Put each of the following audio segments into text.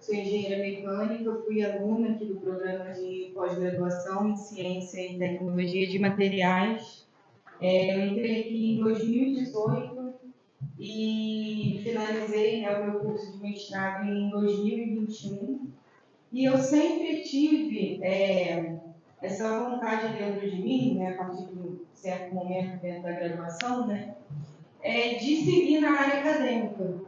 sou engenheira mecânica, fui aluna aqui do programa de pós-graduação em Ciência e Tecnologia de Materiais. Eu entrei aqui em 2018 e finalizei, né, o meu curso de mestrado em 2021. E eu sempre tive essa vontade dentro de mim, né, a partir de um certo momento dentro da graduação, né, de seguir na área acadêmica.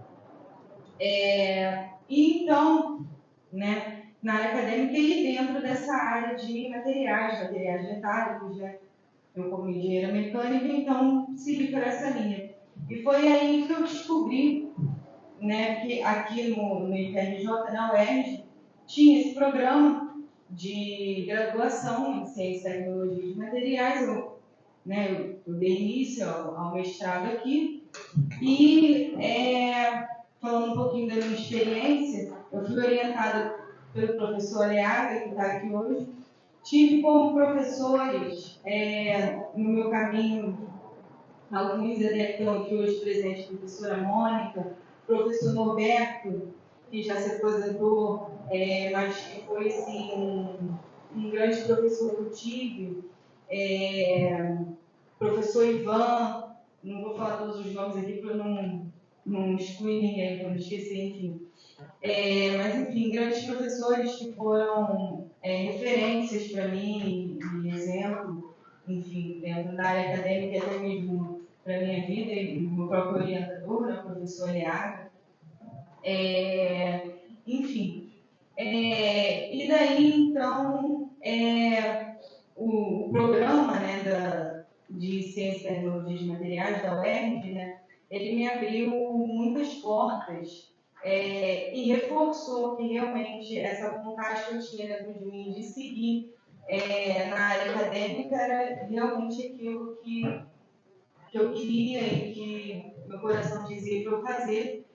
E então, né, na área acadêmica e dentro dessa área de materiais metálicos, né, eu como engenheira mecânica, então segui por essa linha. E foi aí que eu descobri, né, que aqui no IFRJ, na UERJ, tinha esse programa de graduação em Ciência e Tecnologia de Materiais. Eu dei início ao mestrado aqui e, falando um pouquinho da minha experiência, eu fui orientada pelo professor Aleaga, que está aqui hoje. Tive como professores, no meu caminho, alguns estão aqui hoje presentes, a professora Mônica, professor Norberto, que já se aposentou, mas que foi assim, um grande professor que eu tive, professor Ivan, não vou falar todos os nomes aqui para não excluir ninguém, para não esquecer, enfim. Mas, enfim, grandes professores que foram referências para mim e exemplo, enfim, dentro da área acadêmica e até mesmo para a minha vida, e o meu próprio orientador, né, o professor Leaga. Enfim. E daí, então, o programa, né, de Ciência e Tecnologia de Materiais da UERJ, né, ele me abriu muitas portas e reforçou que realmente essa vontade que eu tinha dentro de mim de seguir na área acadêmica era realmente aquilo que eu queria e que meu coração dizia para eu fazer.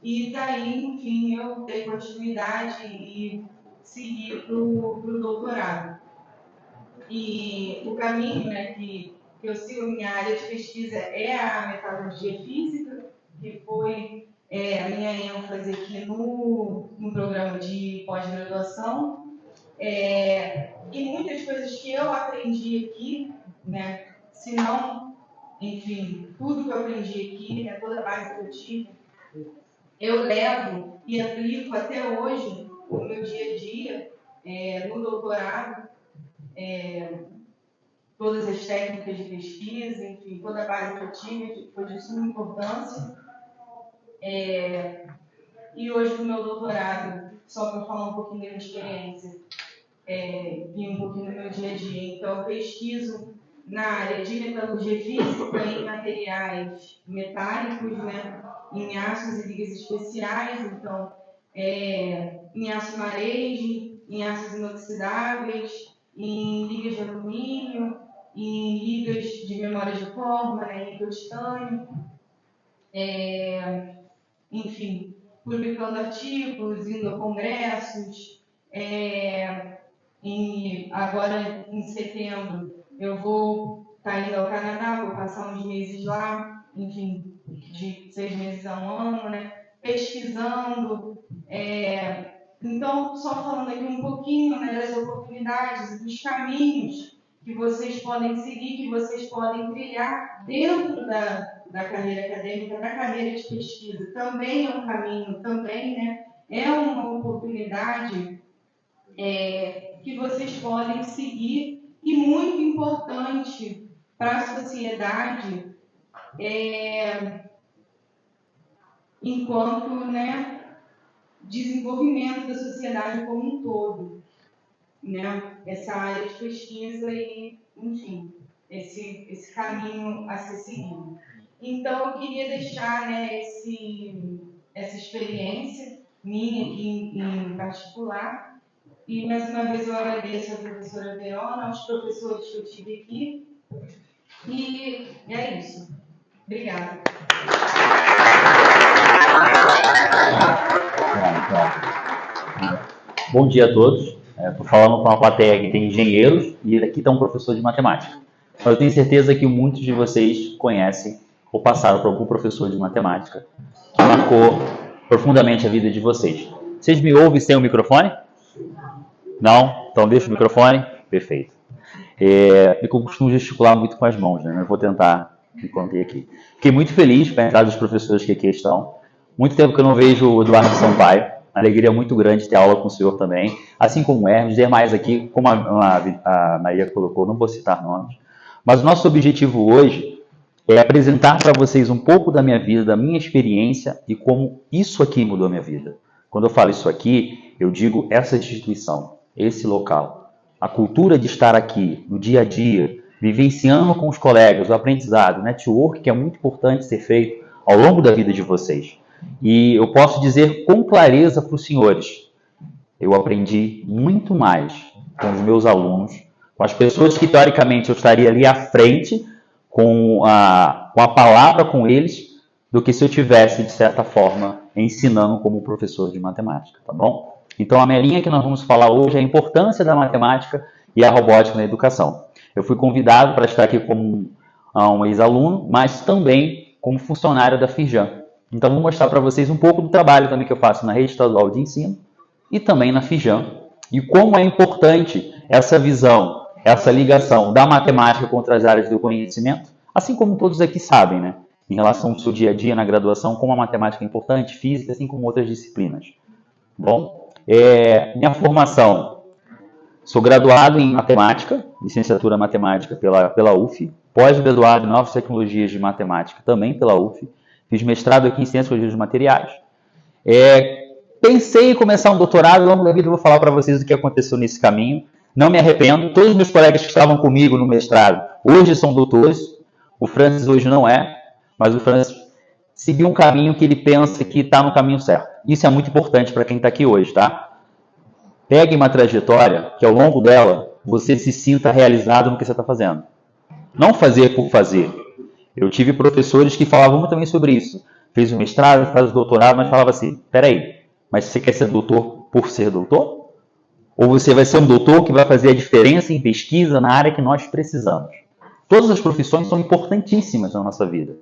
E daí, enfim, eu dei continuidade e segui para o doutorado. E o caminho, né, que eu sigo, minha área de pesquisa é a metalurgia física, que foi a minha ênfase aqui no programa de pós-graduação. E muitas coisas que eu aprendi aqui, né, se não, enfim, tudo que eu aprendi aqui, né, toda a base que eu tive, eu levo e aplico até hoje no meu dia a dia, no doutorado, todas as técnicas de pesquisa, enfim, toda a base que eu tive foi de suma importância. E hoje, no meu doutorado, só para falar um pouquinho da minha experiência e um pouquinho do meu dia a dia, então eu pesquiso na área de metalurgia física, em materiais metálicos, né, em aços e ligas especiais, então, em aço marege, em aços inoxidáveis, em ligas de alumínio, em ligas de memória de forma, né, níquel titânio, enfim, publicando artigos, indo a congressos. Agora, em setembro, eu vou estar indo ao Canadá, vou passar uns meses lá, enfim, de 6 meses a 1 ano, né, pesquisando. Então, só falando aqui um pouquinho, né, das oportunidades e dos caminhos que vocês podem seguir, que vocês podem trilhar dentro da carreira acadêmica, da carreira de pesquisa. Também é um caminho, também, né, é uma oportunidade que vocês podem seguir e muito importante para a sociedade enquanto, né, desenvolvimento da sociedade como um todo, né? Essa área de pesquisa e, enfim, esse caminho a ser seguido. Então, eu queria deixar, né, essa experiência minha aqui em particular. E, mais uma vez, eu agradeço à professora Verona, aos professores que eu tive aqui. E é isso. Obrigada. Bom dia a todos. Estou falando para uma plateia que tem engenheiros e aqui está um professor de matemática. Mas eu tenho certeza que muitos de vocês conhecem ou passaram por algum professor de matemática que marcou profundamente a vida de vocês. Vocês me ouvem sem o microfone? Não? Então deixa o microfone. Perfeito. Eu costumo gesticular muito com as mãos, né? Mas vou tentar me conter aqui. Fiquei muito feliz com a entrada dos professores que aqui estão. Muito tempo que eu não vejo o Eduardo Sampaio. Alegria muito grande ter aula com o senhor também. Assim como o Hermes, demais aqui, como a Maria colocou, não vou citar nomes. Mas o nosso objetivo hoje é apresentar para vocês um pouco da minha vida, da minha experiência e como isso aqui mudou a minha vida. Quando eu falo isso aqui, eu digo essa instituição, esse local. A cultura de estar aqui, no dia a dia, vivenciando com os colegas, o aprendizado, o network, que é muito importante ser feito ao longo da vida de vocês. E eu posso dizer com clareza para os senhores, eu aprendi muito mais com os meus alunos, com as pessoas que teoricamente eu estaria ali à frente, com a palavra com eles, do que se eu tivesse, de certa forma, ensinando como professor de matemática, tá bom? Então a minha linha que nós vamos falar hoje é a importância da matemática e a robótica na educação. Eu fui convidado para estar aqui como um ex-aluno, mas também como funcionário da Firjan. Então, vou mostrar para vocês um pouco do trabalho também que eu faço na Rede Estadual de Ensino e também na Firjan. E como é importante essa visão, essa ligação da matemática com outras áreas do conhecimento, assim como todos aqui sabem, né? Em relação ao seu dia a dia na graduação, como a matemática é importante, física, assim como outras disciplinas. Bom, minha formação, sou graduado em matemática, licenciatura em matemática pela UF, pós-graduado em novas tecnologias de matemática também pela UF, fiz mestrado aqui em Ciências e Tecnologias Materiais. Pensei em começar um doutorado, ao longo da vida eu vou falar para vocês o que aconteceu nesse caminho. Não me arrependo. Todos os meus colegas que estavam comigo no mestrado hoje são doutores. O Francis hoje não é, mas o Francis seguiu um caminho que ele pensa que está no caminho certo. Isso é muito importante para quem está aqui hoje, tá? Pegue uma trajetória que ao longo dela você se sinta realizado no que você está fazendo. Não fazer por fazer. Eu tive professores que falavam muito também sobre isso. Fez o mestrado, faz o doutorado, mas falava assim, peraí, mas você quer ser doutor por ser doutor? Ou você vai ser um doutor que vai fazer a diferença em pesquisa na área que nós precisamos? Todas as profissões são importantíssimas na nossa vida.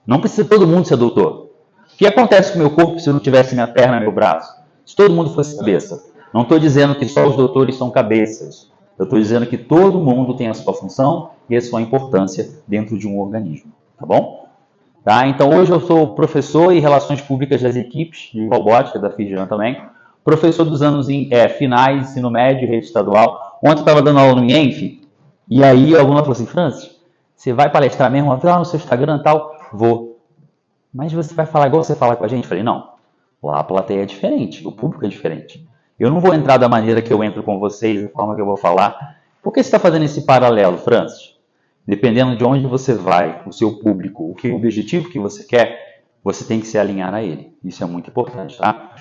Não precisa todo mundo ser doutor. O que acontece com o meu corpo se eu não tivesse minha perna e meu braço? Se todo mundo fosse cabeça. Não estou dizendo que só os doutores são cabeças. Eu estou dizendo que todo mundo tem a sua função e a sua importância dentro de um organismo, tá bom? Tá? Então, hoje eu sou professor em Relações Públicas das equipes de robótica da Firjan também, professor dos anos finais, ensino médio, rede estadual. Ontem eu estava dando aula no IENF, e aí a aluna falou assim, Francis, você vai palestrar mesmo? Lá no seu Instagram e tal? Vou. Mas você vai falar igual você fala com a gente? Eu falei, não, lá a plateia é diferente, o público é diferente. Eu não vou entrar da maneira que eu entro com vocês, da forma que eu vou falar. Por que você está fazendo esse paralelo, Francis? Dependendo de onde você vai, o seu público, o objetivo que você quer, você tem que se alinhar a ele. Isso é muito importante, tá?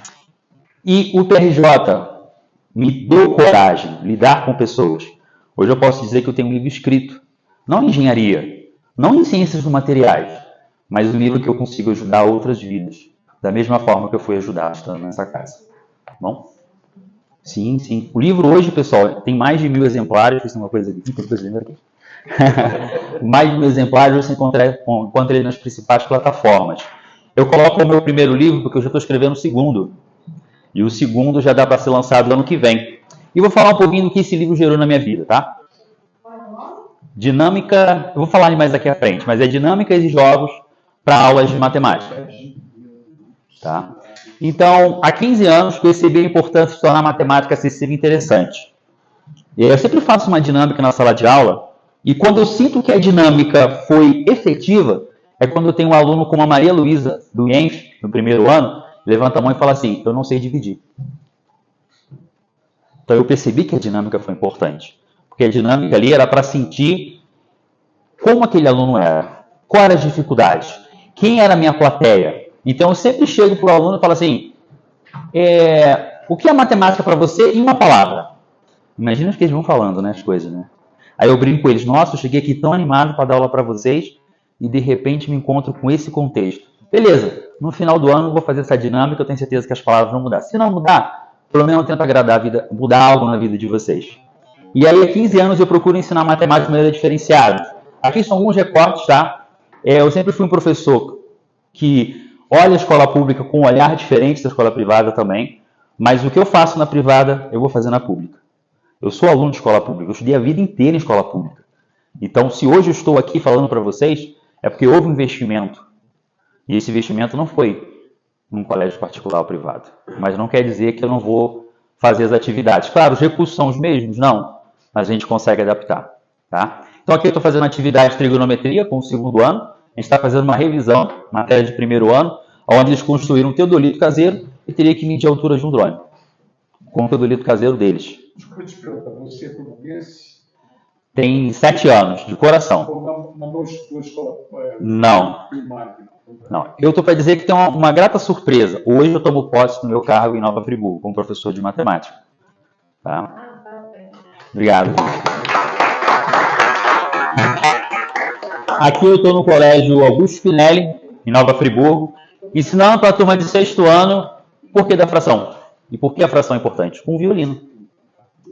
E o PRJ me deu coragem, lidar com pessoas. Hoje eu posso dizer que eu tenho um livro escrito, não em engenharia, não em ciências dos materiais, mas um livro que eu consigo ajudar outras vidas, da mesma forma que eu fui ajudado estando nessa casa. Tá bom? Sim, sim. O livro hoje, pessoal, tem mais de 1000 exemplares. Fiz uma coisa aqui. Mais de 1000 exemplares você encontra ele nas principais plataformas. Eu coloco o meu primeiro livro porque eu já estou escrevendo o segundo. E o segundo já dá para ser lançado ano que vem. E vou falar um pouquinho do que esse livro gerou na minha vida, tá? Dinâmica, eu vou falar mais daqui à frente, mas é Dinâmicas e Jogos para aulas de matemática. Tá? Então, há 15 anos percebi a importância de tornar a matemática acessível e interessante. Eu sempre faço uma dinâmica na sala de aula, e quando eu sinto que a dinâmica foi efetiva, é quando eu tenho um aluno como a Maria Luísa, do IENF, no primeiro ano, levanta a mão e fala assim, eu não sei dividir. Então eu percebi que a dinâmica foi importante. Porque a dinâmica ali era para sentir como aquele aluno era, quais eram as dificuldades, quem era a minha plateia. Então eu sempre chego para o aluno e falo assim, o que é matemática para você em uma palavra? Imagina o que eles vão falando, né, as coisas, né? Aí eu brinco com eles, nossa, eu cheguei aqui tão animado para dar aula para vocês e de repente me encontro com esse contexto. Beleza, no final do ano eu vou fazer essa dinâmica, eu tenho certeza que as palavras vão mudar. Se não mudar, pelo menos eu tento agradar a vida, mudar algo na vida de vocês. E aí, há 15 anos eu procuro ensinar matemática de maneira diferenciada. Aqui são alguns recortes, tá? Eu sempre fui um professor que olha a escola pública com um olhar diferente da escola privada também. Mas o que eu faço na privada, eu vou fazer na pública. Eu sou aluno de escola pública, eu estudei a vida inteira em escola pública. Então, se hoje eu estou aqui falando para vocês, é porque houve um investimento. E esse investimento não foi num colégio particular ou privado. Mas não quer dizer que eu não vou fazer as atividades. Claro, os recursos são os mesmos? Não. Mas a gente consegue adaptar. Tá? Então, aqui eu estou fazendo atividade de trigonometria com o segundo ano. A gente está fazendo uma revisão, matéria de primeiro ano, onde eles construíram um teodolito caseiro e teria que medir a altura de um drone. Com o teodolito caseiro deles. Desculpa te perguntar, você é português? Tem 7 anos, de coração. Não escola Não. primária? Não. Eu estou para dizer que tem uma grata surpresa. Hoje eu tomo posse do meu cargo em Nova Friburgo, como professor de matemática. Tá? Obrigado. Aqui eu estou no colégio Augusto Spinelli, em Nova Friburgo, ensinando para a turma de 6º ano por que da fração. E por que a fração é importante? Com o violino.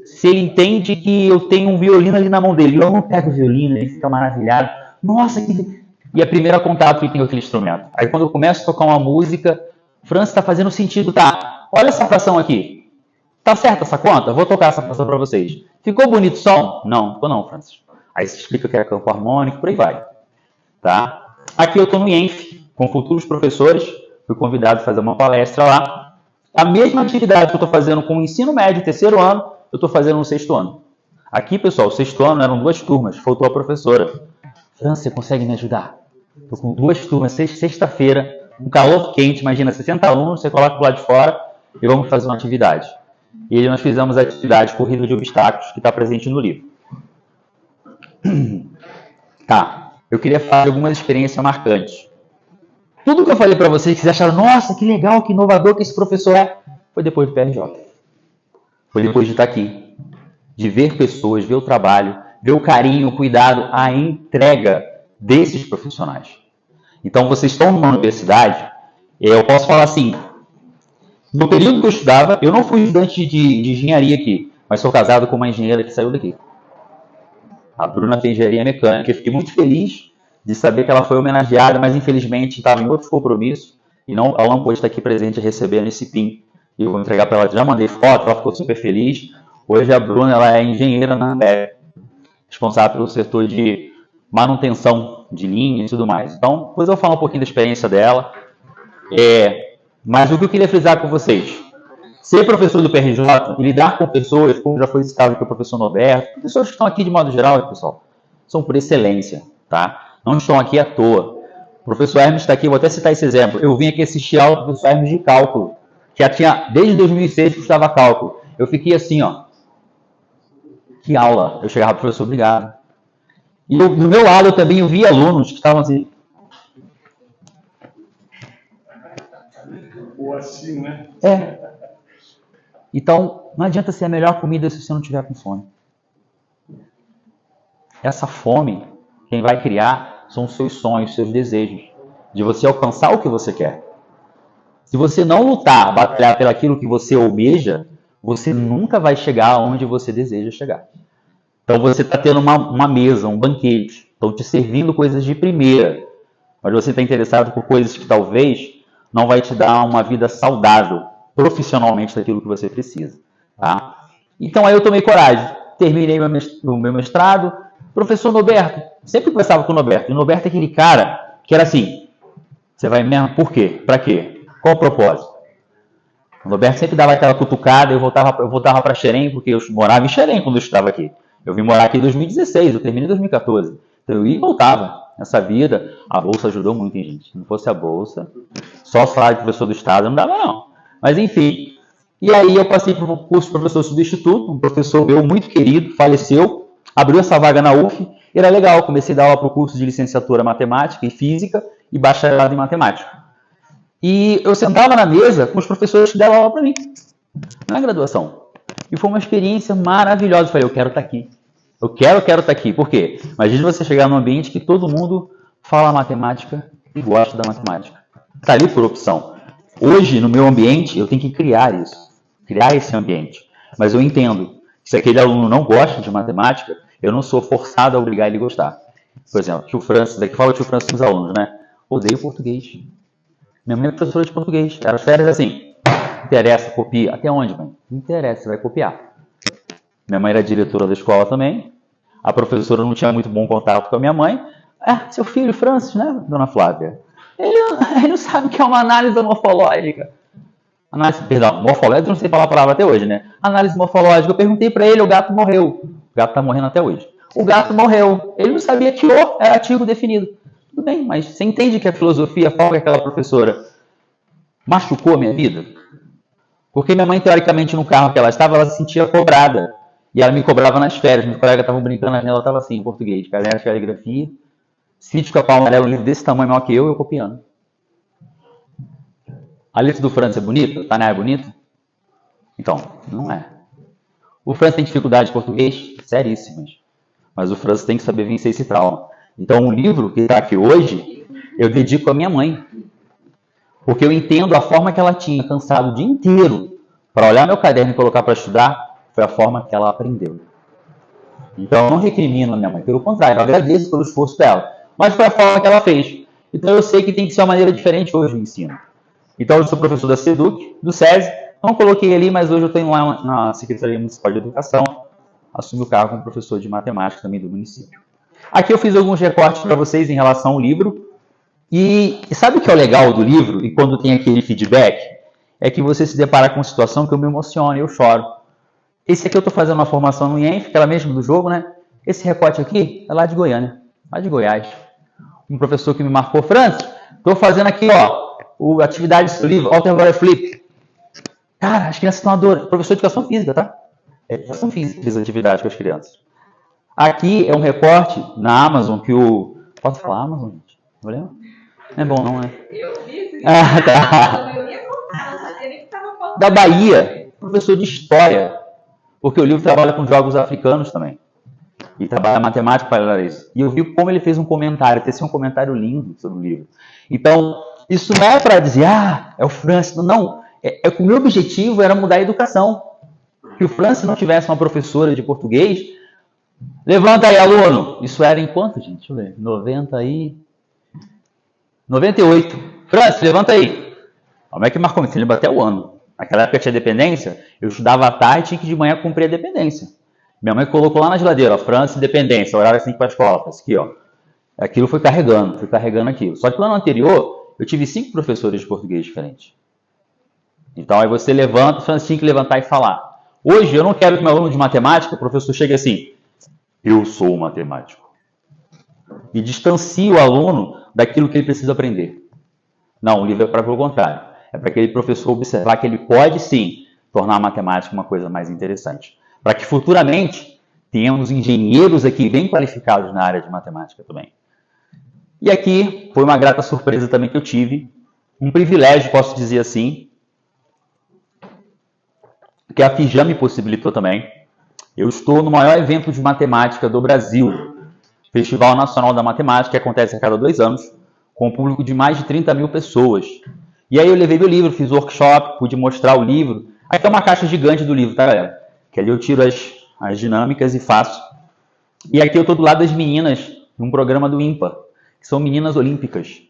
Se ele entende que eu tenho um violino ali na mão dele, eu não pego o violino, ele fica maravilhado. Nossa, que... E a primeira contato que tem com aquele instrumento. Aí quando eu começo a tocar uma música, Francis, está fazendo sentido, tá? Olha essa fração aqui. Tá certa essa conta? Vou tocar essa fração para vocês. Ficou bonito o som? Não, ficou não, Francis. Aí você explica que é campo harmônico, por aí vai. Tá? Aqui eu estou no IENF, com futuros professores. Fui convidado a fazer uma palestra lá. A mesma atividade que eu estou fazendo com o ensino médio, 3º ano, eu estou fazendo no 6º ano. Aqui, pessoal, o 6º ano eram 2 turmas, faltou a professora. França, você consegue me ajudar? Estou com 2 turmas, sexta-feira, um calor quente, imagina, 60 alunos, você coloca do lado de fora e vamos fazer uma atividade. E aí nós fizemos a atividade Corrida de Obstáculos, que está presente no livro. Tá, eu queria falar de algumas experiências marcantes. Tudo que eu falei para vocês, que vocês acharam, nossa, que legal, que inovador que esse professor é, foi depois do PRJ. Foi depois de estar aqui, de ver pessoas, ver o trabalho, ver o carinho, o cuidado, a entrega desses profissionais. Então, vocês estão numa universidade, eu posso falar assim, no período que eu estudava, eu não fui estudante de engenharia aqui, mas sou casado com uma engenheira que saiu daqui. A Bruna tem engenharia mecânica, eu fiquei muito feliz de saber que ela foi homenageada, mas infelizmente estava em outros compromissos, e ela não pôde estar aqui presente recebendo esse PIN. E eu vou entregar para ela, já mandei foto, ela ficou super feliz. Hoje a Bruna ela é engenheira na Ambev, responsável pelo setor de manutenção de linha e tudo mais. Então, depois eu vou falar um pouquinho da experiência dela. Mas o que eu queria frisar com vocês, ser professor do PRJ e lidar com pessoas, como já foi citado aqui o professor Norberto, professores que estão aqui de modo geral, pessoal, são por excelência, tá? Não estão aqui à toa. O professor Hermes está aqui, vou até citar esse exemplo. Eu vim aqui assistir a aula do professor Hermes de cálculo, que já tinha, desde 2006 que estava cálculo. Eu fiquei assim, ó. Que aula. Eu chegava, professor, obrigado. E do meu lado eu também vi alunos que estavam assim. Ou assim, né? Então, não adianta ser a melhor comida se você não tiver com fome. Essa fome, quem vai criar são os seus sonhos, os seus desejos. De você alcançar o que você quer. Se você não lutar, batalhar pelo aquilo que você almeja, você nunca vai chegar onde você deseja chegar. Então você está tendo uma mesa, um banquete, estão te servindo coisas de primeira, mas você está interessado por coisas que talvez não vai te dar uma vida saudável, profissionalmente daquilo que você precisa. Tá? Então aí eu tomei coragem, terminei o meu mestrado, professor Norberto, sempre conversava com o Norberto, e o Norberto é aquele cara que era assim, você vai mesmo, por quê? Para quê? Qual o propósito? O Norberto sempre dava aquela cutucada, eu voltava para Xerém, porque eu morava em Xerém quando eu estava aqui. Eu vim morar aqui em 2016, eu terminei em 2014. Então eu ia e voltava nessa vida. A Bolsa ajudou muito, hein, gente? Se não fosse a Bolsa, só falar de professor do Estado não dava, não. Mas enfim. E aí eu passei para o curso de professor substituto, um professor meu muito querido, faleceu, abriu essa vaga na UF, e era legal, comecei a dar aula para o curso de licenciatura em matemática e física e bacharelado em matemática. E eu sentava na mesa com os professores que davam aula para mim, na graduação. E foi uma experiência maravilhosa. Eu falei, eu quero estar aqui. Eu quero estar aqui. Por quê? Imagina você chegar num ambiente que todo mundo fala matemática e gosta da matemática. Está ali por opção. Hoje, no meu ambiente, eu tenho que criar isso. Criar esse ambiente. Mas eu entendo que se aquele aluno não gosta de matemática, eu não sou forçado a obrigar ele a gostar. Por exemplo, tio Francis, daqui fala o tio Francis com os alunos, né? Odeio português. Minha mãe é professora de português. Era as férias assim. interessa, copia. Até onde, mãe? Não interessa, você vai copiar. Minha mãe era diretora da escola também. A professora não tinha muito bom contato com a minha mãe. Seu filho, Francis, né, dona Flávia? Ele não sabe o que é uma análise morfológica. Morfológica, eu não sei falar a palavra até hoje, né? Análise morfológica. Eu perguntei para ele, o gato morreu. O gato está morrendo até hoje. O gato morreu. Ele não sabia que o era artigo definido. Tudo bem, mas você entende que a filosofia, a forma que aquela professora machucou a minha vida? Porque minha mãe, teoricamente, no carro que ela estava, ela se sentia cobrada. E ela me cobrava nas férias. Meus colegas estavam brincando na janela, ela estava assim, em português. Caderno de caligrafia. Sítio Capão Amarelo, um livro desse tamanho, maior que eu copiando. A letra do Francis é bonita? Tá, né? É bonita? Então, não é. O Francis tem dificuldade de português? Seríssimas. Mas o Francis tem que saber vencer esse trauma. Então, o livro que está aqui hoje, eu dedico à minha mãe. Porque eu entendo a forma que ela tinha cansado o dia inteiro para olhar meu caderno e colocar para estudar, foi a forma que ela aprendeu. Então, eu não recrimino a minha mãe. Pelo contrário, eu agradeço pelo esforço dela. Mas foi a forma que ela fez. Então, eu sei que tem que ser uma maneira diferente hoje no ensino. Então, eu sou professor da SEDUC, do SESI. Não coloquei ali, mas hoje eu tenho lá na Secretaria Municipal de Educação. Assumo o cargo como professor de matemática também do município. Aqui eu fiz alguns recortes para vocês em relação ao livro. E sabe o que é o legal do livro? E quando tem aquele feedback? É que você se depara com uma situação que eu me emociono, eu choro. Esse aqui eu estou fazendo uma formação no IENF, aquela mesmo do jogo, né? Esse recorte aqui é lá de Goiânia, lá de Goiás. Um professor que me marcou, Francis, estou fazendo aqui, ó, atividade do livro, Alter Flip. Cara, as crianças estão adorando. Professor de educação física, tá? Educação física, fiz atividade com as crianças. Aqui é um recorte na Amazon que o... Posso falar Amazon, gente? Não lembro? Não é bom, não, né? Eu vi isso. Tá. Eu ia contar, não sabia nem que estava falando. Da Bahia, professor de história. Porque o livro trabalha com jogos africanos também. E trabalha matemática para isso. E eu vi como ele fez um comentário, teve um comentário lindo sobre o livro. Então, isso não é para dizer, é o Francis. Não, é que o meu objetivo era mudar a educação. Que o Francis não tivesse uma professora de português. Levanta aí, aluno. Isso era em quanto, gente? Deixa eu ver. 98. Francis, levanta aí. Como é que marcou? Você lembra até o ano. Naquela época tinha dependência, eu estudava à tarde e tinha que de manhã cumprir a dependência. Minha mãe colocou lá na geladeira, ó, Francis, dependência, horário assim para a escola. Aqui, ó. Aquilo foi carregando aquilo. Só que no ano anterior, eu tive 5 professores de português diferentes. Então aí você levanta, o Francis tinha que levantar e falar. Hoje eu não quero que meu aluno de matemática, o professor chegue assim, eu sou matemático. E distancie o aluno daquilo que ele precisa aprender. Não, o livro é para o contrário. É para aquele professor observar que ele pode, sim, tornar a matemática uma coisa mais interessante. Para que futuramente tenhamos engenheiros aqui bem qualificados na área de matemática também. E aqui foi uma grata surpresa também que eu tive. Um privilégio, posso dizer assim, que a FIJAM me possibilitou também. Eu estou no maior evento de matemática do Brasil, Festival Nacional da Matemática, que acontece a cada 2 anos, com um público de mais de 30 mil pessoas. E aí eu levei meu livro, fiz workshop, pude mostrar o livro. Aqui é uma caixa gigante do livro, tá, galera? Que ali eu tiro as dinâmicas e faço. E aqui eu estou do lado das meninas, num programa do IMPA, que são meninas olímpicas,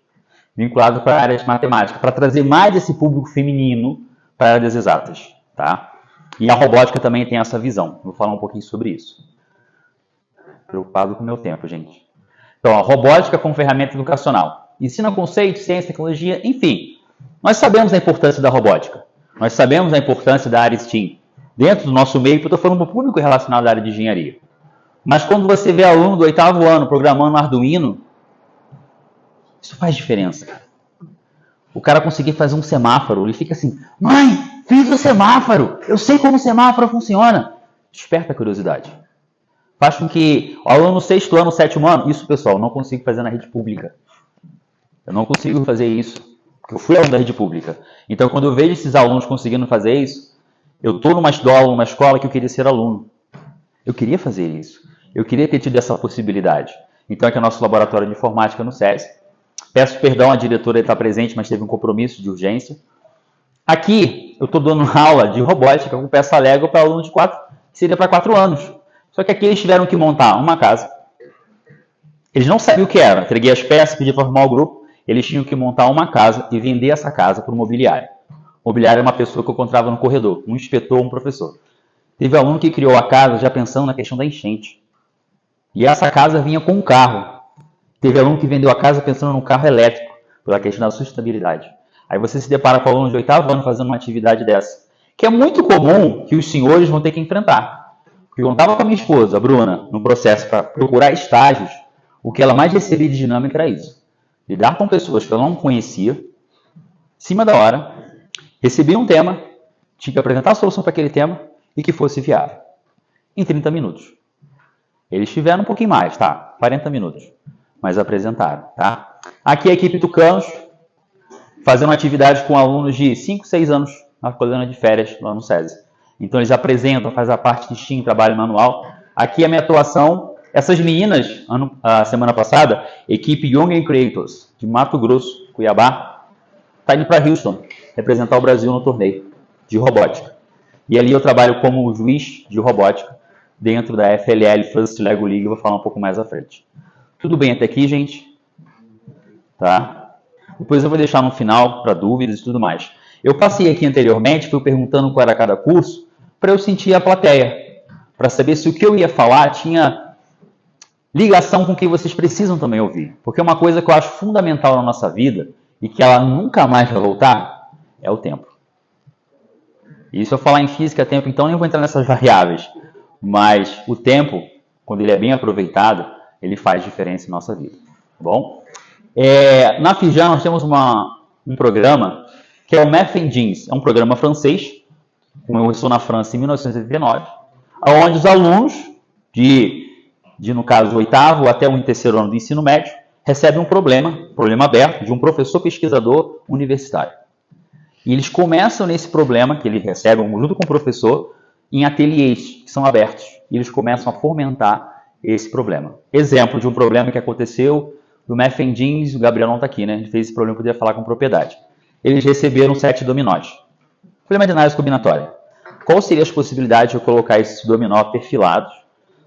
vinculadas para a área de matemática, para trazer mais esse público feminino para a área das exatas, tá? E a robótica também tem essa visão. Vou falar um pouquinho sobre isso. Preocupado com o meu tempo, gente. Então, a robótica como ferramenta educacional. Ensina conceitos, ciência, tecnologia, enfim. Nós sabemos a importância da robótica. Nós sabemos a importância da área STEAM. Dentro do nosso meio, eu estou falando do público relacionado à área de engenharia. Mas quando você vê aluno do 8º ano programando no Arduino, isso faz diferença. O cara conseguir fazer um semáforo, ele fica assim, mãe, fiz o semáforo, eu sei como o semáforo funciona. Desperta a curiosidade. Faz com que o aluno no 6º ano, 7º ano, isso, pessoal, não consigo fazer na rede pública. Eu não consigo fazer isso. Eu fui aluno da rede pública. Então, quando eu vejo esses alunos conseguindo fazer isso, eu estou numa escola que eu queria ser aluno. Eu queria fazer isso. Eu queria ter tido essa possibilidade. Então, aqui é o nosso laboratório de informática no SESI. Peço perdão, a diretora está presente, mas teve um compromisso de urgência. Aqui, eu estou dando aula de robótica com peça Lego para alunos de 4, que seria para 4 anos. Só que aqui eles tiveram que montar uma casa. Eles não sabiam o que era. Entreguei as peças, pedi para formar o grupo. Eles tinham que montar uma casa e vender essa casa para o mobiliário. Mobiliário é uma pessoa que eu encontrava no corredor, um inspetor, um professor. Teve aluno que criou a casa já pensando na questão da enchente. E essa casa vinha com um carro. Teve aluno que vendeu a casa pensando num carro elétrico, pela questão da sustentabilidade. Aí você se depara com aluno de 8º ano fazendo uma atividade dessa, que é muito comum que os senhores vão ter que enfrentar. Porque eu estava com a minha esposa, a Bruna, no processo para procurar estágios, o que ela mais recebia de dinâmica era isso. Lidar com pessoas que eu não conhecia, em cima da hora, recebia um tema, tinha que apresentar a solução para aquele tema e que fosse viável. Em 30 minutos. Eles tiveram um pouquinho mais, tá? 40 minutos. Mas apresentaram, tá? Aqui a equipe Tucanos, fazendo atividade com alunos de 5, 6 anos na colônia de férias lá no SESI. Então eles apresentam, fazem a parte de STEAM, trabalho manual. Aqui a minha atuação, essas meninas, a semana passada, equipe Young Creators, de Mato Grosso, Cuiabá, está indo para Houston, representar o Brasil no torneio de robótica. E ali eu trabalho como juiz de robótica, dentro da FLL First Lego League, eu vou falar um pouco mais à frente. Tudo bem até aqui, gente? Tá? Depois eu vou deixar no final para dúvidas e tudo mais. Eu passei aqui anteriormente, fui perguntando qual era cada curso, para eu sentir a plateia, para saber se o que eu ia falar tinha ligação com o que vocês precisam também ouvir. Porque uma coisa que eu acho fundamental na nossa vida, e que ela nunca mais vai voltar, é o tempo. E se eu falar em física, tempo, então eu nem vou entrar nessas variáveis. Mas o tempo, quando ele é bem aproveitado, ele faz diferença em nossa vida. Tá bom? Na Fijan nós temos um programa que é o Math Engines. É um programa francês, como eu estou na França em 1989, onde os alunos no caso, o 8º até o 3º ano do ensino médio, recebem um problema aberto, de um professor pesquisador universitário. E eles começam nesse problema, que eles recebem junto com o professor, em ateliês que são abertos. E eles começam a fomentar esse problema. Exemplo de um problema que aconteceu do Math Engines, o Gabriel não está aqui, né? Ele fez esse problema, poderia falar com propriedade. Eles receberam 7 dominós. Problema de análise combinatória. Qual seria as possibilidades de eu colocar esses dominó perfilados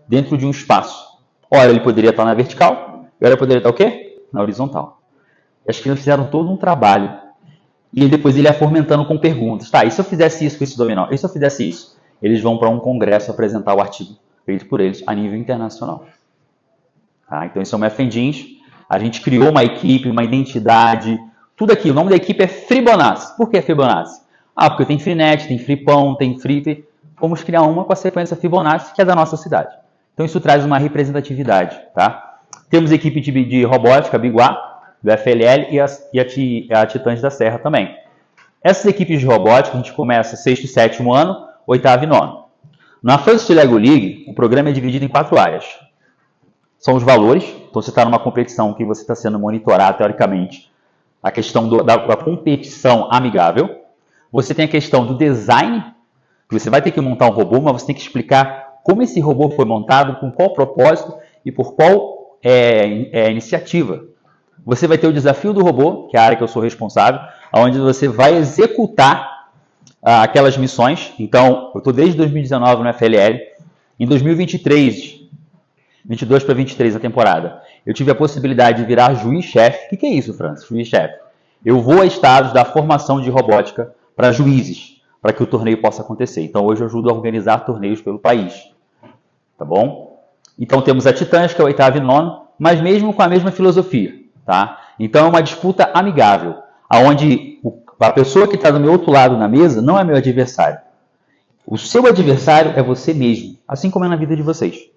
dentro de um espaço? Ora, ele poderia estar na vertical, e ora, ele poderia estar o quê? Na horizontal. As crianças fizeram todo um trabalho. E depois ele ia fomentando com perguntas. Tá, e se eu fizesse isso com esse dominó? E se eu fizesse isso? Eles vão para um congresso apresentar o artigo feito por eles a nível internacional. Tá? Então, isso é o Math Engines. A gente criou uma equipe, uma identidade, tudo aqui. O nome da equipe é Fibonacci. Por que Fibonacci? Porque tem Freenet, tem Freepão, tem Flip. Vamos criar uma com a sequência Fibonacci, que é da nossa cidade. Então, isso traz uma representatividade. Tá? Temos equipe de robótica, Biguá, do FLL e a Titãs da Serra também. Essas equipes de robótica, a gente começa 6º e 7º ano, 8º e 9º. Na First Lego League, o programa é dividido em 4 áreas. São os valores, então você está numa competição que você está sendo monitorado, teoricamente, a questão da competição amigável. Você tem a questão do design, que você vai ter que montar um robô, mas você tem que explicar como esse robô foi montado, com qual propósito e por qual iniciativa. Você vai ter o desafio do robô, que é a área que eu sou responsável, onde você vai executar aquelas missões. Então, eu estou desde 2019 no FLL. Em 2023, 22 para 23 a temporada, eu tive a possibilidade de virar juiz-chefe. O que é isso, Francis? Juiz-chefe. Eu vou a estados da formação de robótica para juízes, para que o torneio possa acontecer. Então, hoje eu ajudo a organizar torneios pelo país. Tá bom? Então, temos a Titãs, que é o 8º e 9º, mas mesmo com a mesma filosofia. Tá? Então, é uma disputa amigável, onde a pessoa que está do meu outro lado na mesa não é meu adversário. O seu adversário é você mesmo, assim como é na vida de vocês.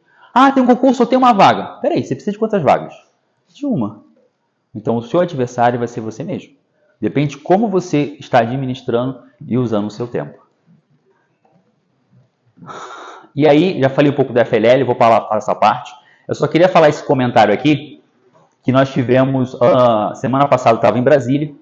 Tem um concurso, só tem uma vaga. Peraí, você precisa de quantas vagas? De uma. Então, o seu adversário vai ser você mesmo. Depende de como você está administrando e usando o seu tempo. E aí, já falei um pouco da FLL, vou falar essa parte. Eu só queria falar esse comentário aqui, que nós tivemos, semana passada estava em Brasília,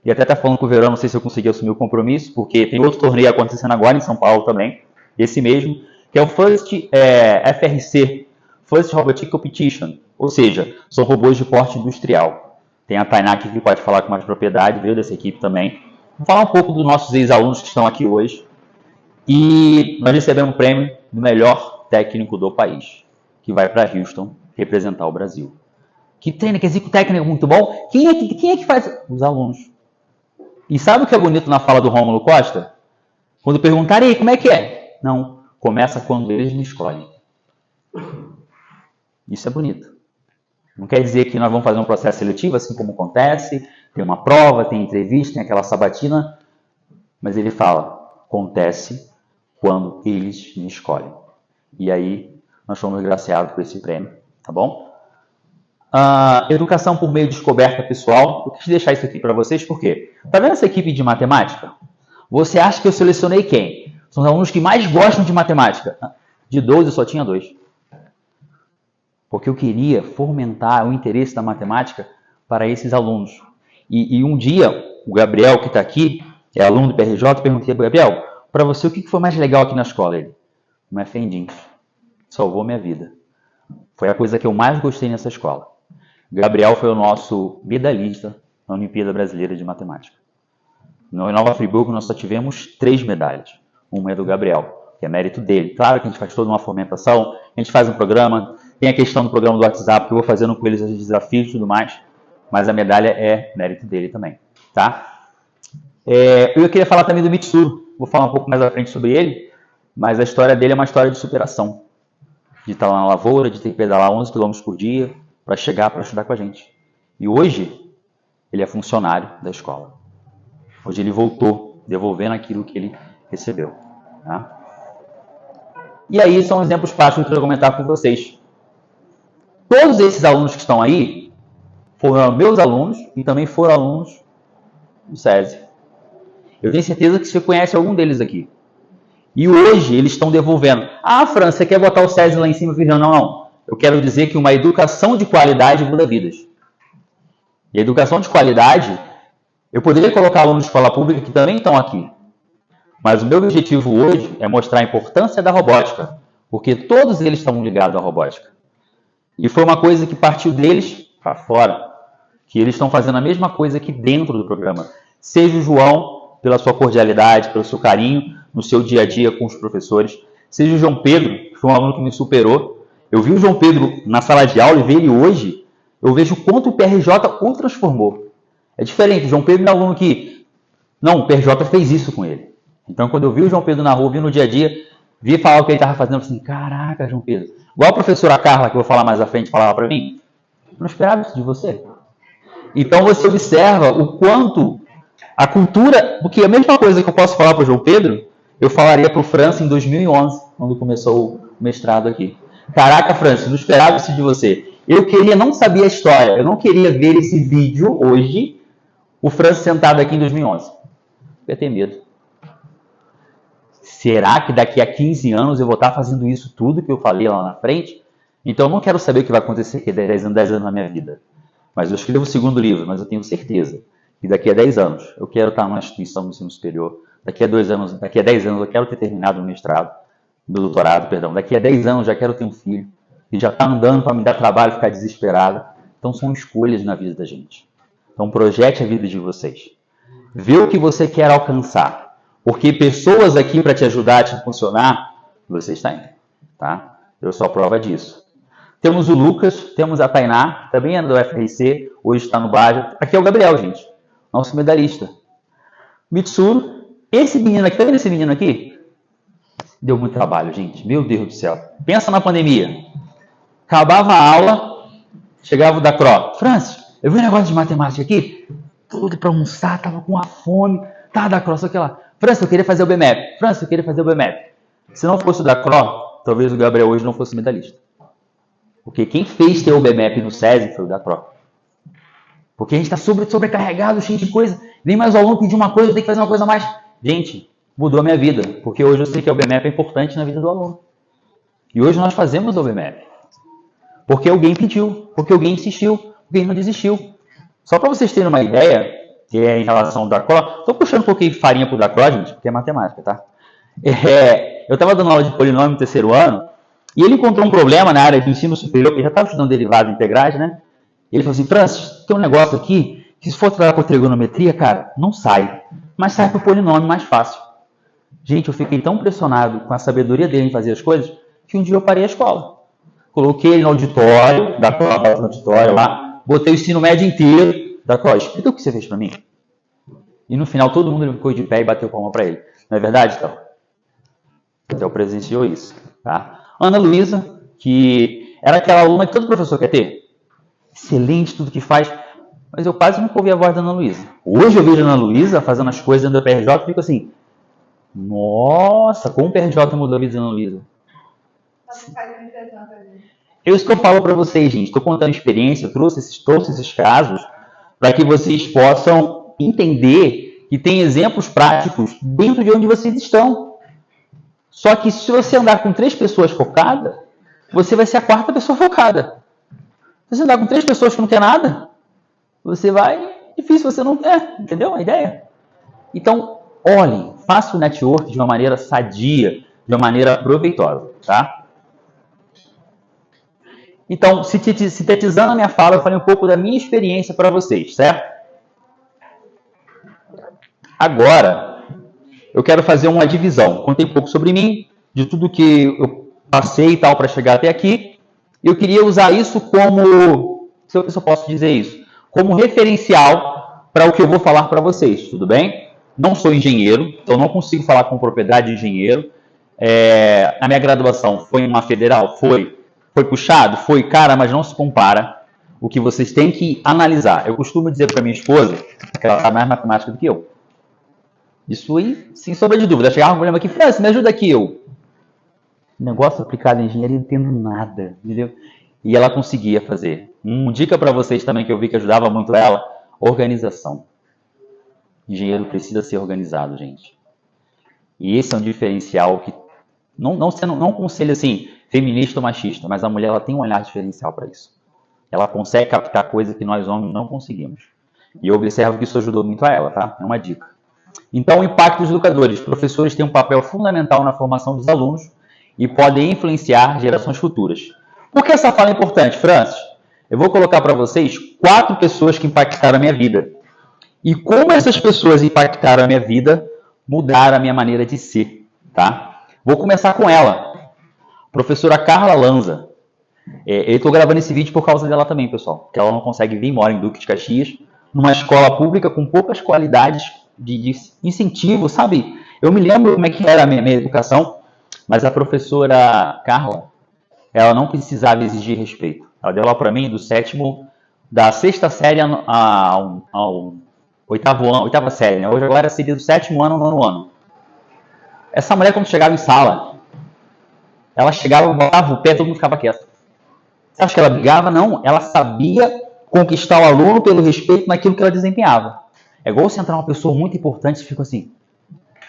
e até está falando com o Verão, não sei se eu consegui assumir o compromisso, porque tem outro torneio acontecendo agora em São Paulo também, esse mesmo, que é o First FRC, First Robotic Competition, ou seja, são robôs de porte industrial. Tem a Tainá aqui que pode falar com mais propriedade, veio dessa equipe também. Vou falar um pouco dos nossos ex-alunos que estão aqui hoje. E nós recebemos um prêmio do melhor técnico do país, que vai para Houston representar o Brasil. Que treina, que existe técnico muito bom. Quem é que faz? Os alunos. E sabe o que é bonito na fala do Rômulo Costa? Quando perguntarem, aí, como é que é? Não, começa quando eles me escolhem. Isso é bonito. Não quer dizer que nós vamos fazer um processo seletivo, assim como acontece, tem uma prova, tem entrevista, tem aquela sabatina, mas ele fala, acontece quando eles me escolhem. E aí, nós fomos graciados por esse prêmio, tá bom? Educação por meio de descoberta pessoal. Eu quis deixar isso aqui para vocês, por quê? Tá vendo essa equipe de matemática? Você acha que eu selecionei quem? São os alunos que mais gostam de matemática. De 12, eu só tinha 2. Porque eu queria fomentar o interesse da matemática para esses alunos. E um dia, o Gabriel, que está aqui, é aluno do PRJ, perguntei para o Gabriel, para você, o que foi mais legal aqui na escola? Ele, o Mefendim, salvou minha vida. Foi a coisa que eu mais gostei nessa escola. Gabriel foi o nosso medalhista na Olimpíada Brasileira de Matemática. No Nova Friburgo, nós só tivemos 3 medalhas. Uma é do Gabriel, que é mérito dele. Claro que a gente faz toda uma fomentação, a gente faz um programa, tem a questão do programa do WhatsApp, que eu vou fazendo com eles os desafios e tudo mais, mas a medalha é mérito dele também, tá? Eu queria falar também do Mitsuru, vou falar um pouco mais à frente sobre ele, mas a história dele é uma história de superação. De estar lá na lavoura, de ter que pedalar 11 km por dia, para chegar para estudar com a gente. E hoje, ele é funcionário da escola. Hoje ele voltou, devolvendo aquilo que ele recebeu. Tá? E aí são exemplos práticos que eu quero comentar com vocês. Todos esses alunos que estão aí foram meus alunos e também foram alunos do SESI. Eu tenho certeza que você conhece algum deles aqui. E hoje eles estão devolvendo. Fran, você quer botar o SESI lá em cima? Não. Eu quero dizer que uma educação de qualidade muda vidas. E a educação de qualidade, eu poderia colocar alunos de escola pública que também estão aqui. Mas o meu objetivo hoje é mostrar a importância da robótica, porque todos eles estão ligados à robótica. E foi uma coisa que partiu deles para fora, que eles estão fazendo a mesma coisa aqui dentro do programa. Seja o João, pela sua cordialidade, pelo seu carinho no seu dia a dia com os professores, seja o João Pedro, que foi um aluno que me superou. Eu vi o João Pedro na sala de aula e vi ele hoje, eu vejo o quanto o PRJ o transformou. É diferente, o João Pedro é um aluno que... Não, o PRJ fez isso com ele. Então, quando eu vi o João Pedro na rua, vi no dia a dia, vi falar o que ele estava fazendo, eu falei assim, caraca, João Pedro. Igual a professora Carla, que eu vou falar mais à frente, falava para mim, eu não esperava isso de você. Então, você observa o quanto a cultura... Porque a mesma coisa que eu posso falar para o João Pedro, eu falaria para o França em 2011, quando começou o mestrado aqui. Caraca, Francis, não esperava isso de você. Eu queria não saber a história. Eu não queria ver esse vídeo hoje, o Francis sentado aqui em 2011. Eu ia ter medo. Será que daqui a 15 anos eu vou estar fazendo isso tudo que eu falei lá na frente? Então eu não quero saber o que vai acontecer daqui a 10 anos na minha vida. Mas eu escrevo o segundo livro, mas eu tenho certeza que daqui a 10 anos eu quero estar numa instituição do ensino superior. Daqui a 10 anos eu quero ter terminado o mestrado. Do doutorado, perdão. Daqui a 10 anos já quero ter um filho que já está andando para me dar trabalho e ficar desesperado. Então são escolhas na vida da gente. Então projete a vida de vocês. Vê o que você quer alcançar. Porque pessoas aqui para te ajudar a te funcionar, você está indo. Tá? Eu sou a prova disso. Temos o Lucas, temos a Tainá, também é do FRC, hoje está no Baja. Aqui é o Gabriel, gente. Nosso medalhista. Mitsuru, esse menino aqui, tá vendo esse menino aqui? Deu muito trabalho, gente. Meu Deus do céu. Pensa na pandemia. Acabava a aula, chegava o da Cro. Francis, eu vi um negócio de matemática aqui. Tudo para almoçar, tava com a fome. Tá, da Cro, só que lá. Francis, eu queria fazer o BMAP. Francis, eu queria fazer o BMAP. Se não fosse o da Cro, talvez o Gabriel hoje não fosse medalhista. Porque quem fez ter o BMAP no SESI foi o da Cro. Porque a gente está sobrecarregado, cheio de coisa. Nem mais o aluno pedir uma coisa, tem que fazer uma coisa a mais. Gente, mudou a minha vida, porque hoje eu sei que o BMAP é importante na vida do aluno. E hoje nós fazemos o BMAP. Porque alguém pediu, porque alguém insistiu, alguém não desistiu. Só para vocês terem uma ideia, que é em relação ao Dacro, estou puxando um pouquinho de farinha para o Dacro, gente, porque é matemática, tá? Eu estava dando aula de polinômio no terceiro ano, e ele encontrou um problema na área de ensino superior, porque já estava estudando derivadas integrais, né? Ele falou assim, Francis, tem um negócio aqui, que se for trabalhar com trigonometria, cara, não sai. Mas sai para o polinômio mais fácil. Gente, eu fiquei tão impressionado com a sabedoria dele em fazer as coisas, que um dia eu parei a escola. Coloquei ele no auditório, no auditório lá, botei o ensino médio inteiro, explica o que você fez para mim. E no final todo mundo ficou de pé e bateu palma para ele. Não é verdade, então? Então presenciou isso. Tá? Ana Luísa, que era aquela aluna que todo professor quer ter. Excelente tudo que faz. Mas eu quase nunca ouvi a voz da Ana Luísa. Hoje eu vejo a Ana Luísa fazendo as coisas dentro do PRJ e fico assim, nossa, como o PRJ mudou a vida da Ana Luísa. É isso que eu falo para vocês, gente. Estou contando experiência, eu trouxe esses casos para que vocês possam entender que tem exemplos práticos dentro de onde vocês estão. Só que se você andar com 3 pessoas focadas, você vai ser a 4ª pessoa focada. Se você andar com 3 pessoas que não quer nada, você vai... Difícil, você não quer. Entendeu a ideia? Então, olhem, faça o network de uma maneira sadia, de uma maneira proveitosa, tá? Então, sintetizando a minha fala, eu falei um pouco da minha experiência para vocês, certo? Agora, eu quero fazer uma divisão. Contei um pouco sobre mim, de tudo que eu passei e tal para chegar até aqui. Eu queria usar isso como, se eu posso dizer isso, como referencial para o que eu vou falar para vocês, tudo bem? Não sou engenheiro, então não consigo falar com propriedade de engenheiro. A minha graduação foi em uma federal? Foi puxado? Foi, cara, mas não se compara. O que vocês têm que analisar. Eu costumo dizer para minha esposa, que ela está mais matemática do que eu. Isso aí, sem sombra de dúvida. Chegava uma mulher aqui, França, me ajuda aqui, eu. Negócio aplicado em engenharia, não entendo nada, entendeu? E ela conseguia fazer. Uma dica para vocês também que eu vi que ajudava muito ela, organização. Engenheiro precisa ser organizado, gente. E esse é um diferencial que, não conselho assim, feminista ou machista, mas a mulher ela tem um olhar diferencial para isso. Ela consegue captar coisas que nós homens não conseguimos. E eu observo que isso ajudou muito a ela, tá? É uma dica. Então, o impacto dos educadores. Os professores têm um papel fundamental na formação dos alunos e podem influenciar gerações futuras. Por que essa fala é importante, Francis? Eu vou colocar para vocês 4 pessoas que impactaram a minha vida. E como essas pessoas impactaram a minha vida, mudaram a minha maneira de ser, tá? Vou começar com ela, professora Carla Lanza. Eu estou gravando esse vídeo por causa dela também, pessoal, porque ela não consegue vir, mora em Duque de Caxias, numa escola pública com poucas qualidades de incentivo, sabe? Eu me lembro como é que era a minha educação, mas a professora Carla, ela não precisava exigir respeito. Ela deu aula para mim da 6ª série ao 8ª série, né? Hoje agora seria do 7º ano ao 9º ano. Essa mulher, quando chegava em sala, ela chegava, botava o pé, todo mundo ficava quieto. Você acha que ela brigava? Não. Ela sabia conquistar o aluno pelo respeito naquilo que ela desempenhava. É igual você entrar uma pessoa muito importante e fica assim.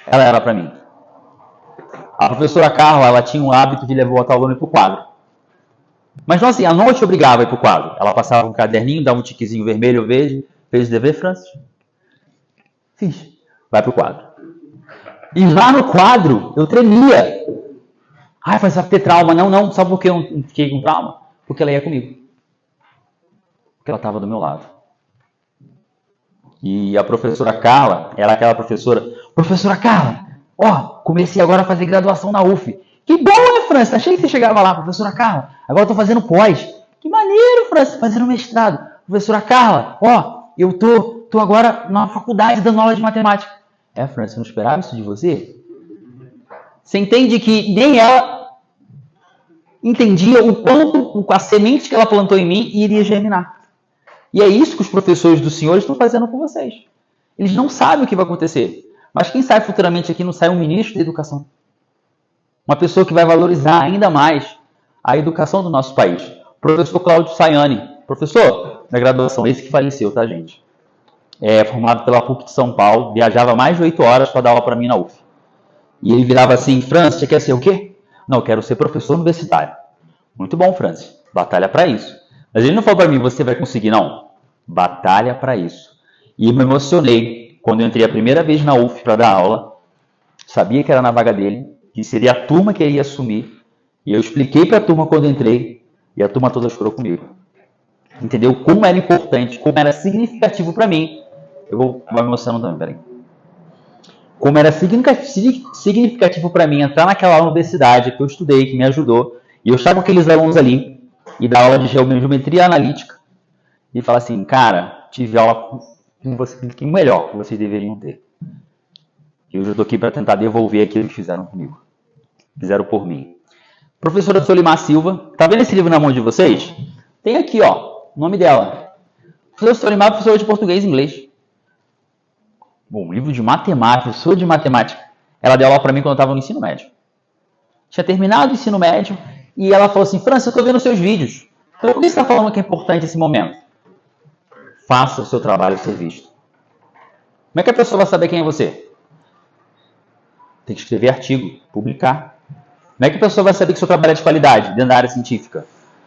Ela era para mim. A professora Carla, ela tinha o hábito de levar o aluno para o quadro. Mas não assim, ela não te obrigava a ir para o quadro. Ela passava um caderninho, dava um tiquezinho vermelho ou verde. Fez o dever, Francis? Fiz. Vai para o quadro. E lá no quadro, eu tremia. Ai, mas vai ter trauma. Não. Sabe por que eu não fiquei com trauma? Porque ela ia comigo. Porque ela estava do meu lado. E a professora Carla, ela é aquela professora Carla, comecei agora a fazer graduação na UF. Que bom, né, França? Achei que você chegava lá, professora Carla. Agora estou fazendo pós. Que maneiro, França, fazendo mestrado. Professora Carla, eu tô agora na faculdade dando aula de matemática. França, eu não esperava isso de você? Você entende que nem ela entendia o quanto a semente que ela plantou em mim iria germinar. E é isso que os professores dos senhores estão fazendo com vocês. Eles não sabem o que vai acontecer. Mas quem sabe futuramente aqui não sai um ministro da educação. Uma pessoa que vai valorizar ainda mais a educação do nosso país. O professor Cláudio Sayani. Professor da graduação, esse que faleceu, tá, gente? Formado pela PUC de São Paulo. Viajava mais de 8 horas para dar aula para mim na UF. E ele virava assim, Francis, você quer ser o quê? Não, eu quero ser professor universitário. Muito bom, Francis. Batalha para isso. Mas ele não falou para mim, você vai conseguir, não. Batalha para isso. E eu me emocionei quando eu entrei a primeira vez na UF para dar aula. Sabia que era na vaga dele, que seria a turma que ele ia assumir. E eu expliquei para a turma quando eu entrei, e a turma toda chorou comigo. Entendeu? Como era importante, como era significativo para mim. Eu vou me emocionando também, peraí. Como era significativo para mim entrar naquela universidade que eu estudei, que me ajudou, e eu estava com aqueles alunos ali, e dar aula de geometria analítica, e falar assim, cara, tive aula que o melhor que vocês deveriam ter. E hoje eu estou aqui para tentar devolver aquilo que fizeram comigo. Fizeram por mim. Professora Solimar Silva, tá vendo esse livro na mão de vocês? Tem aqui, ó, o nome dela. Professora Solimar, professora de português e inglês. Bom, livro de matemática, professora de matemática. Ela deu aula para mim quando eu estava no ensino médio. Tinha terminado o ensino médio e ela falou assim, França, eu estou vendo seus vídeos. Então, por que você está falando que é importante esse momento? Faça o seu trabalho ser visto. Como é que a pessoa vai saber quem é você? Tem que escrever artigo, publicar. Como é que a pessoa vai saber que o seu trabalho é de qualidade dentro da área científica?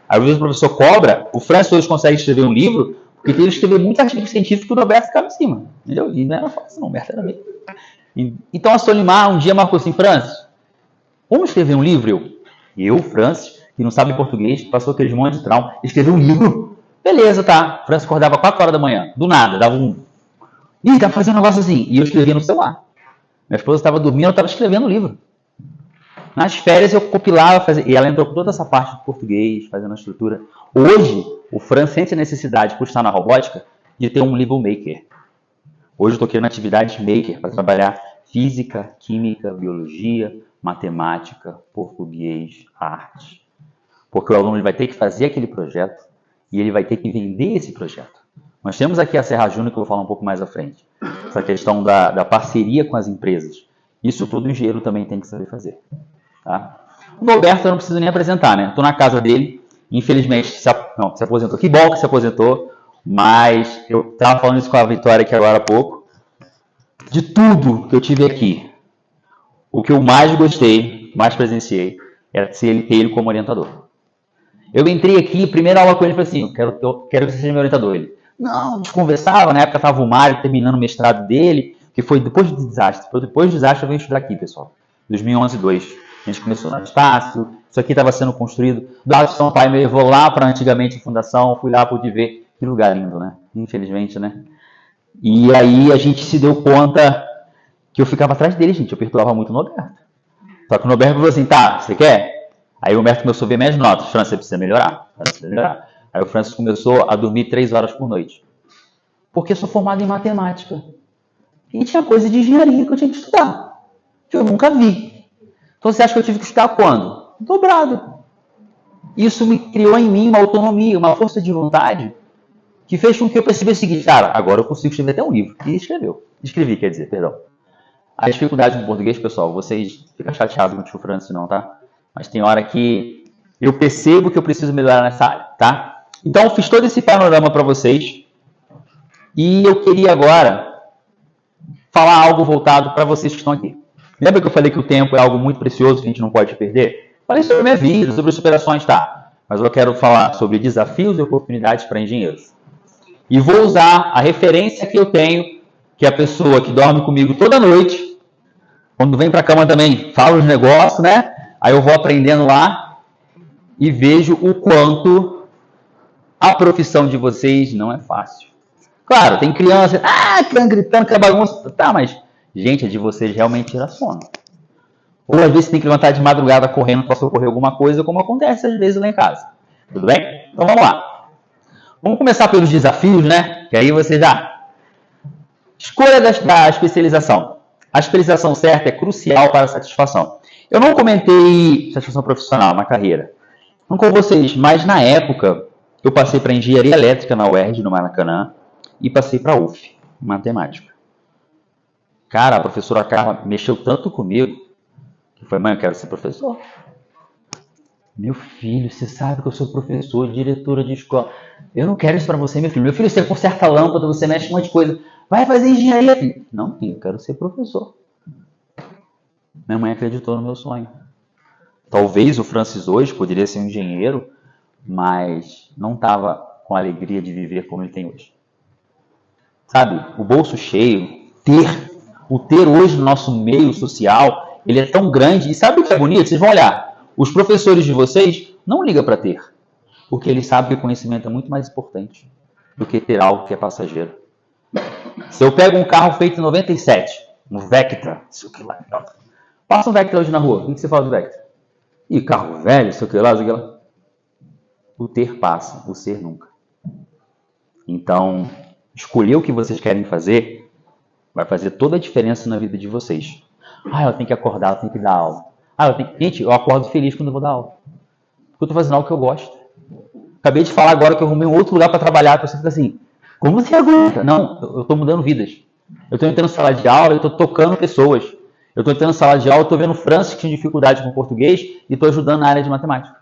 Às vezes o professor cobra, o Francis hoje consegue escrever um livro, porque teve que escrever muito artigo científico e o Roberto ficava em cima. Entendeu? E não era fácil, não, o Roberto era bem. Então a Solimar um dia marcou assim, Francis, vamos escrever um livro? Eu, Francis, que não sabe português, passou aquele monte de trauma, escreveu um livro? Beleza, tá. Francis acordava 4 horas da manhã, do nada, dava um... Ih, tá fazendo um negócio assim. E eu escrevia no celular. Minha esposa estava dormindo, eu estava escrevendo o livro. Nas férias eu compilava, fazia... e ela entrou com toda essa parte do português, fazendo a estrutura. Hoje, o Fran sente a necessidade, por estar na robótica, de ter um livro maker. Hoje eu estou criando atividades maker para trabalhar física, química, biologia, matemática, português, arte. Porque o aluno vai ter que fazer aquele projeto e ele vai ter que vender esse projeto. Nós temos aqui a Serra Júnior, que eu vou falar um pouco mais à frente. Essa questão da parceria com as empresas. Isso todo engenheiro também tem que saber fazer. Tá? O Roberto eu não preciso nem apresentar, né? Estou na casa dele, infelizmente se aposentou. Que bom que se aposentou, mas eu estava falando isso com a Vitória aqui agora há pouco. De tudo que eu tive aqui, o que eu mais gostei, mais presenciei, era ter ele como orientador. Eu entrei aqui, primeira aula com ele, falei assim, eu quero que você seja meu orientador. Ele, não, a gente conversava, na época estava o Mário terminando o mestrado dele, que foi depois do desastre. Depois do desastre eu vim estudar aqui, pessoal. 2011, 2002. A gente começou no Estácio, isso aqui estava sendo construído. Do São Paulo me levou lá para antigamente a fundação, fui lá pude ver. Que lugar lindo, né? Infelizmente, né? E aí a gente se deu conta que eu ficava atrás dele, gente. Eu perturbava muito o Norberto. Só que o Norberto falou assim, tá, você quer? Aí o Norberto começou a ver minhas notas. França, você precisa melhorar. Aí o Francis começou a dormir 3 horas por noite. Porque eu sou formado em matemática. E tinha coisa de engenharia que eu tinha que estudar. Que eu nunca vi. Então você acha que eu tive que estudar quando? Dobrado. Isso me criou em mim uma autonomia, uma força de vontade, que fez com que eu percebesse o seguinte, cara, agora eu consigo escrever até um livro. E escrevi, quer dizer, perdão. A dificuldade do português, pessoal, vocês ficam chateados com o tio Francis, não, tá? Mas tem hora que eu percebo que eu preciso melhorar nessa área, tá? Então, eu fiz todo esse panorama para vocês. E eu queria agora falar algo voltado para vocês que estão aqui. Lembra que eu falei que o tempo é algo muito precioso que a gente não pode perder? Falei sobre a minha vida, sobre superações, tá? Mas eu quero falar sobre desafios e oportunidades para engenheiros. E vou usar a referência que eu tenho, que é a pessoa que dorme comigo toda noite, quando vem para a cama também, fala os negócios, né? Aí eu vou aprendendo lá e vejo o quanto a profissão de vocês não é fácil. Claro, tem criança, gritando que é bagunça. Tá, mas, gente, a de vocês realmente tira sono. Ou às vezes você tem que levantar de madrugada correndo para socorrer alguma coisa, como acontece às vezes lá em casa. Tudo bem? Então vamos lá. Vamos começar pelos desafios, né? Que aí você já... Escolha da especialização. A especialização certa é crucial para a satisfação. Eu não comentei satisfação profissional na carreira. Não com vocês, mas na época eu passei para engenharia elétrica na UERJ, no Maracanã, e passei para a UF, matemática. Cara, a professora Carla mexeu tanto comigo, que foi, mãe, eu quero ser professor. Meu filho, você sabe que eu sou professor, diretora de escola. Eu não quero isso para você, meu filho. Meu filho, você conserta a lâmpada, você mexe um monte de coisa. Vai fazer engenharia, filho. Não, filho, eu quero ser professor. Minha mãe acreditou no meu sonho. Talvez o Francis hoje poderia ser um engenheiro, mas não estava com a alegria de viver como ele tem hoje. Sabe, o bolso cheio, o ter hoje no nosso meio social, ele é tão grande. E sabe o que é bonito? Vocês vão olhar. Os professores de vocês não ligam para ter, porque eles sabem que o conhecimento é muito mais importante do que ter algo que é passageiro. Se eu pego um carro feito em 97, um Vectra, sei que lá, passa um Vectra hoje na rua, o que você fala do Vectra? Ih, carro velho, sei que lá. O ter passa, o ser nunca. Então, escolher o que vocês querem fazer, vai fazer toda a diferença na vida de vocês. Eu tenho que acordar, eu tenho que dar aula. Gente, eu acordo feliz quando eu vou dar aula. Porque eu estou fazendo algo que eu gosto. Acabei de falar agora que eu arrumei um outro lugar para trabalhar. Você fica assim, como você aguenta? Não, eu estou mudando vidas. Eu estou entrando em sala de aula, eu estou tocando pessoas. Eu estou entrando em sala de aula, eu estou vendo Francis que tinha dificuldade com português e estou ajudando na área de matemática.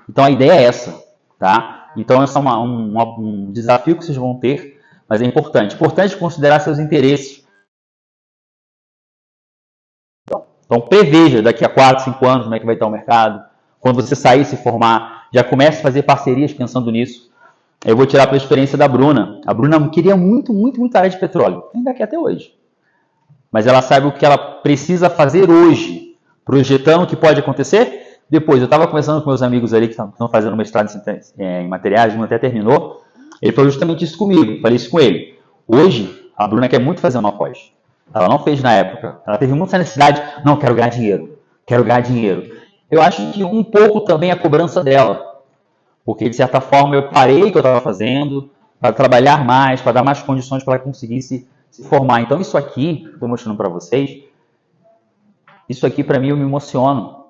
Então a ideia é essa, tá? Então esse é um desafio que vocês vão ter, mas é importante. Importante considerar seus interesses. Então preveja daqui a 4, 5 anos como é que vai estar o mercado. Quando você sair, se formar, já comece a fazer parcerias pensando nisso. Eu vou tirar pela experiência da Bruna. A Bruna queria muito a área de petróleo. Ainda quer até hoje. Mas ela sabe o que ela precisa fazer hoje, projetando o que pode acontecer. Depois, eu estava conversando com meus amigos ali que estão fazendo mestrado em materiais, um até terminou. Ele falou justamente isso comigo, falei isso com ele. Hoje, a Bruna quer muito fazer uma pós. Ela não fez na época. Ela teve muita necessidade. Não, quero ganhar dinheiro. Eu acho que um pouco também a cobrança dela. Porque, de certa forma, eu parei o que eu estava fazendo para trabalhar mais, para dar mais condições para ela conseguir se formar. Então, isso aqui, estou mostrando para vocês, isso aqui, para mim, eu me emociono.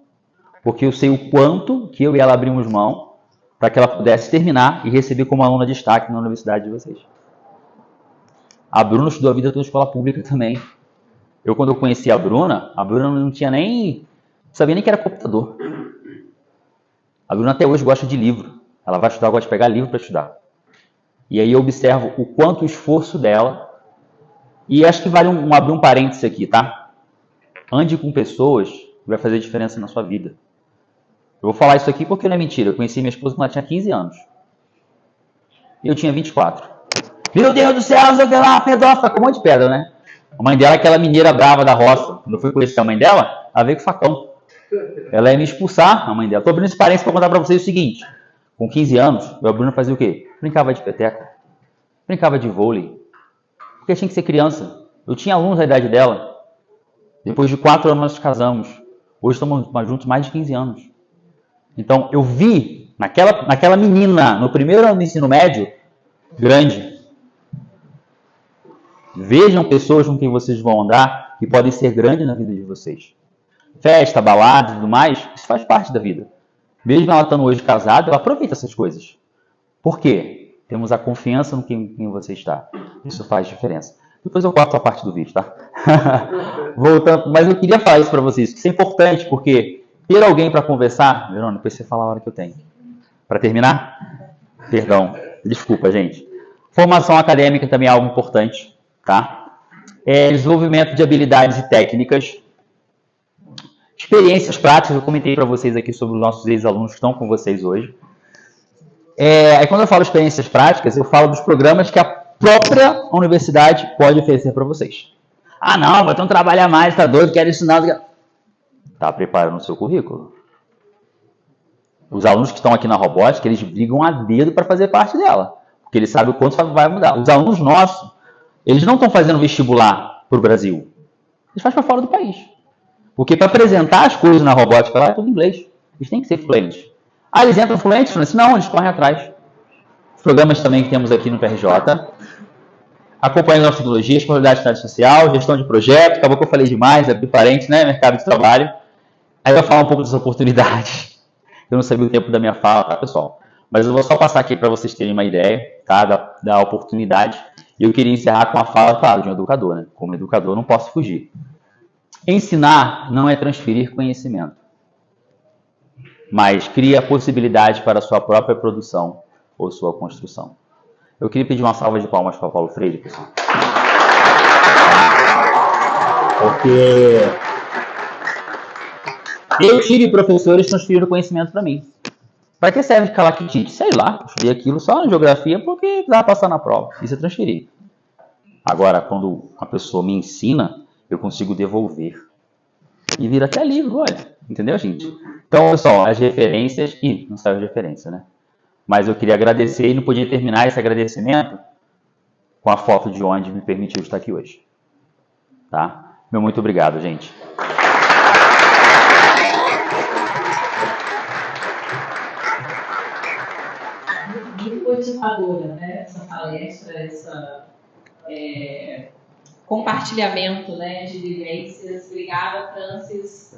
Porque eu sei o quanto que eu e ela abrimos mão para que ela pudesse terminar e receber como aluna de destaque na universidade de vocês. A Bruna estudou a vida toda em escola pública também. Quando eu conheci a Bruna não tinha nem... Não sabia nem que era computador. A Bruna até hoje gosta de livro. Ela vai estudar, gosta de pegar livro para estudar. E aí eu observo o quanto o esforço dela... E acho que vale abrir um parênteses aqui, tá? Ande com pessoas que vai fazer diferença na sua vida. Eu vou falar isso aqui porque não é mentira. Eu conheci minha esposa quando ela tinha 15 anos. E eu tinha 24. Meu Deus do céu, sei lá, pedófila, com um monte de pedra, né? A mãe dela é aquela mineira brava da roça. Quando eu fui conhecer a mãe dela, ela veio com facão. Ela ia me expulsar, a mãe dela. Estou abrindo esse parênteses para contar para vocês o seguinte. Com 15 anos, eu e a Bruna fazia o quê? Brincava de peteca. Brincava de vôlei. Porque tinha que ser criança. Eu tinha alunos da idade dela. Depois de 4 anos nós nos casamos. Hoje estamos juntos mais de 15 anos. Então, eu vi naquela menina, no primeiro ano do ensino médio, grande. Vejam pessoas com quem vocês vão andar que podem ser grandes na vida de vocês. Festa, balada e tudo mais, isso faz parte da vida. Mesmo ela estando hoje casada, ela aproveita essas coisas. Por quê? Temos a confiança no quem você está. Isso faz diferença. Depois eu corto a parte do vídeo, tá? Voltando, mas eu queria falar isso para vocês. Isso é importante, porque ter alguém para conversar... Verônica, depois você fala a hora que eu tenho. Para terminar? Perdão. Desculpa, gente. Formação acadêmica também é algo importante, tá? Desenvolvimento de habilidades e técnicas. Experiências práticas. Eu comentei para vocês aqui sobre os nossos ex-alunos que estão com vocês hoje. Aí quando eu falo experiências práticas, eu falo dos programas que a própria universidade pode oferecer para vocês. Não, mas então trabalhar mais, tá doido, quero ensinar. Tá preparando o seu currículo. Os alunos que estão aqui na robótica, eles brigam a dedo para fazer parte dela. Porque eles sabem o quanto vai mudar. Os alunos nossos, eles não estão fazendo vestibular para o Brasil. Eles fazem para fora do país. Porque para apresentar as coisas na robótica lá é tudo em inglês. Eles têm que ser fluentes. Eles entram fluentes? Não, eles correm atrás. Os programas também que temos aqui no PRJ. Acompanhando as tecnologias, responsabilidade social, gestão de projeto. Acabou que eu falei demais, abri parênteses, né? Mercado de trabalho. Aí eu vou falar um pouco das oportunidades. Eu não sabia o tempo da minha fala, tá, pessoal? Mas eu vou só passar aqui para vocês terem uma ideia, tá? Da oportunidade. E eu queria encerrar com a fala, claro, de um educador, né? Como educador, não posso fugir. Ensinar não é transferir conhecimento, mas cria possibilidade para a sua própria produção ou sua construção. Eu queria pedir uma salva de palmas para Paulo Freire, pessoal. Porque eu tive professores que transferiram conhecimento para mim. Para que serve calactite? Sei lá, eu estudei aquilo só na geografia porque precisava passar na prova. Isso é transferir. Agora, quando uma pessoa me ensina, eu consigo devolver. E vira até livro, olha. Entendeu, gente? Então, pessoal, as referências... Ih, não saiu de referência, né? Mas eu queria agradecer e não podia terminar esse agradecimento com a foto de onde me permitiu estar aqui hoje. Tá? Meu muito obrigado, gente. Muito motivadora, né? essa palestra, esse compartilhamento, né, de vivências. Obrigada, Francis.